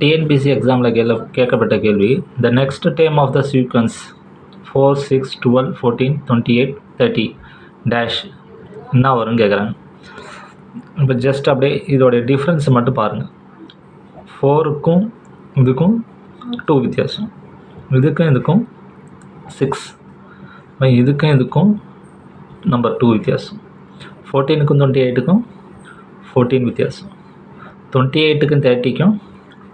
TNPSC எக்ஸாமில் கேட்கப்பட்ட கேள்வி, the next term of the sequence 4, 6, 12, 14, 28, 30 dash என்ன வரும்னு கேட்குறாங்க. இப்போ ஜஸ்ட் அப்படியே இதோடைய டிஃப்ரென்ஸை மட்டும் பாருங்கள். 4க்கும் இதுக்கும் 2 வித்தியாசம், இதுக்கும் இதுக்கும் 6, இதுக்கும் இதுக்கும் நம்பர் 2 வித்தியாசம், 14க்கும் 28க்கும் 14 வித்தியாசம், 28க்கும் 30க்கும்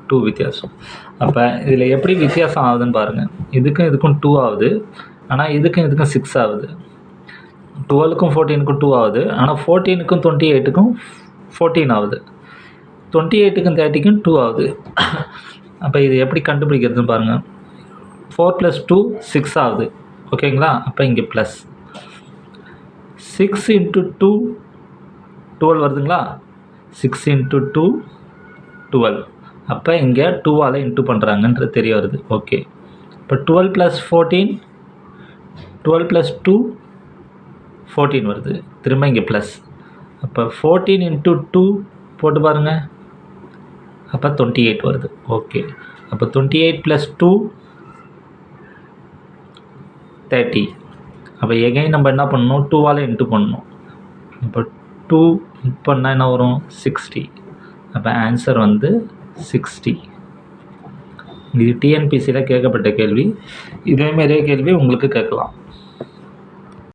2 வித்தியாசம். அப்போ இதில் எப்படி வித்தியாசம் ஆகுதுன்னு பாருங்கள். இதுக்கும் இதுக்கும் 2 ஆகுது, ஆனால் இதுக்கும் இதுக்கும் 6 ஆகுது. 12க்கும் 14க்கும் 2 ஆகுது, ஆனால் 14க்கும் 28க்கும் 14 ஆகுது. 28க்கும் 30க்கும் 2 ஆகுது. அப்போ இது எப்படி கண்டுபிடிக்கிறதுன்னு பாருங்கள். 4 + 2 6 ஆகுது. ஓகேங்களா? அப்போ இங்கே ப்ளஸ் 6 × 2 12 வருதுங்களா? 6 × 2 12. அப்போ இங்கே 2ஆல் இன்ட்டு பண்ணுறாங்கன்றது தெரிய வருது. ஓகே, இப்போ 12 + 14 12 + 2 14 வருது. திரும்ப இங்கே ப்ளஸ். அப்போ 14 × 2 போட்டு பாருங்கள். அப்போ 28 வருது. ஓகே, அப்போ 28 + 2 30. அப்போ எகைன் நம்ம என்ன பண்ணணும்? 2ஆல் இன்ட்டு பண்ணணும். இப்போ 2 பண்ணால் என்ன வரும்? 60. அப்போ ஆன்சர் வந்து 60. இது டிஎன்பிசியில் கேட்கப்பட்ட கேள்வி. இதேமாரியே கேள்வி உங்களுக்கு கேட்கலாம்.